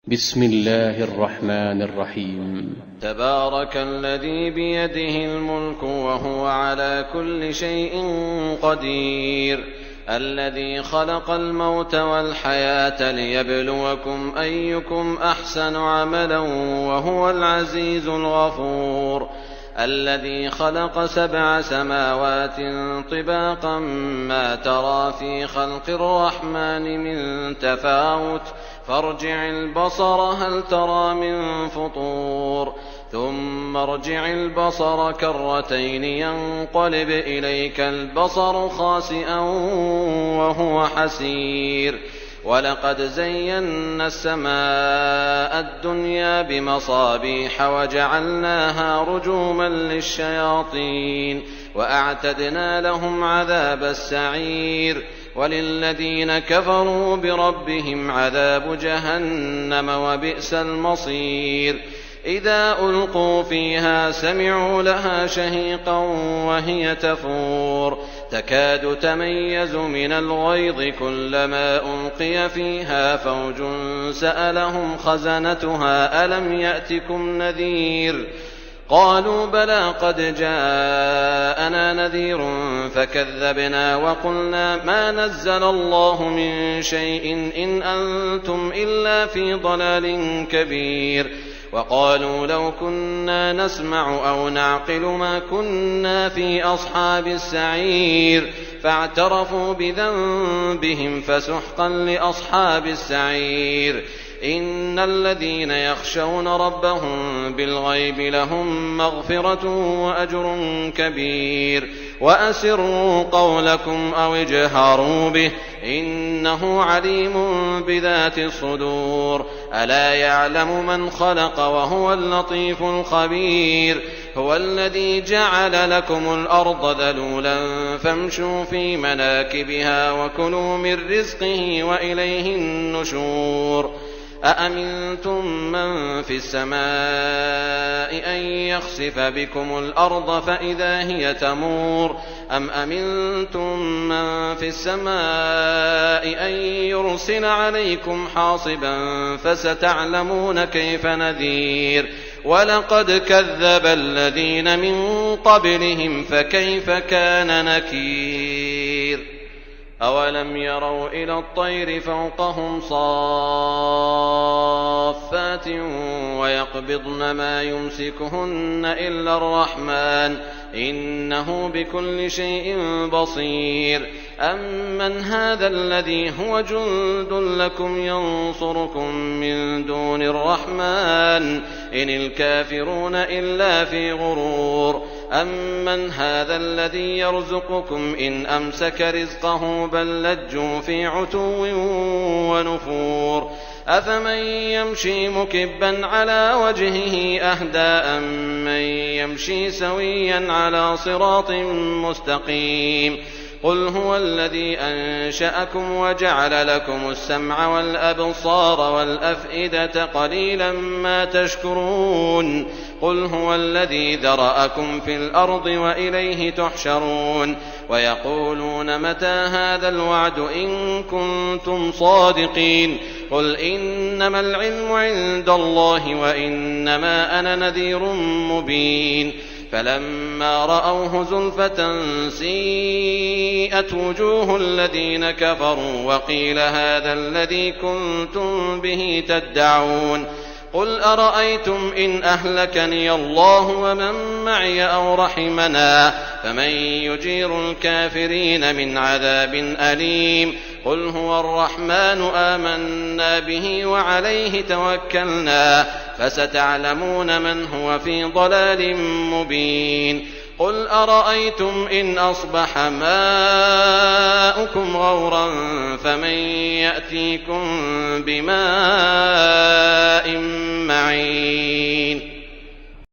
بسم الله الرحمن الرحيم. تبارك الذي بيده الملك وهو على كل شيء قدير، الذي خلق الموت والحياة ليبلوكم أيكم أحسن عملا وهو العزيز الغفور، الذي خلق 7 سماوات طباقا ما ترى في خلق الرحمن من تفاوت فارجع البصر هل ترى من فطور، ثم ارجع البصر كرتين ينقلب إليك البصر خاسئا وهو حسير، ولقد زينا السماء الدنيا بمصابيح وجعلناها رجوما للشياطين وأعتدنا لهم عذاب السعير، وللذين كفروا بربهم عذاب جهنم وبئس المصير. إذا ألقوا فيها سمعوا لها شهيقا وهي تفور تكاد تميز من الغيظ كلما ألقي فيها فوج سألهم خزنتها ألم يأتكم نذير قالوا بلى قد جاءنا نذير فكذبنا وقلنا ما نزل الله من شيء إن أنتم إلا في ضلال كبير، وقالوا لو كنا نسمع أو نعقل ما كنا في أصحاب السعير، فاعترفوا بذنبهم فسحقا لأصحاب السعير. إن الذين يخشون ربهم بالغيب لهم مغفرة وأجر كبير، وأسروا قولكم أو اجهروا به إنه عليم بذات الصدور، ألا يعلم من خلق وهو اللطيف الخبير. هو الذي جعل لكم الأرض ذلولا فامشوا في مناكبها وكلوا من رزقه وإليه النشور. أأمنتم من في السماء أن يخسف بكم الأرض فإذا هي تمور، أم أمنتم من في السماء أن يرسل عليكم حاصبا فستعلمون كيف نذير. ولقد كذب الذين من قبلهم فكيف كان نكير. أولم يروا إلى الطير فوقهم صافات ويقبضن ما يمسكهن إلا الرحمن إنه بكل شيء بصير. أمن هذا الذي هو جند لكم ينصركم من دون الرحمن إن الكافرون إلا في غرور. أمن هذا الذي يرزقكم إن أمسك رزقه بل لجوا في عتو ونفور. أفمن يمشي مكبا على وجهه أهدى أمن يمشي سويا على صراط مستقيم. قل هو الذي أنشأكم وجعل لكم السمع والأبصار والأفئدة قليلا ما تشكرون. قل هو الذي ذرأكم في الأرض وإليه تحشرون. ويقولون متى هذا الوعد إن كنتم صادقين. قل إنما العلم عند الله وإنما أنا نذير مبين. فلما رأوه زلفة سيئت وجوه الذين كفروا وقيل هذا الذي كنتم به تدعون. قل أرأيتم إن أهلكني الله ومن معي أو رحمنا فمن يجير الكافرين من عذاب أليم. قل هو الرحمن آمنا به وعليه توكلنا فستعلمون من هو في ضلال مبين. قل أرأيتم إن أصبح ماؤكم غورا فمن يأتيكم بماء معين.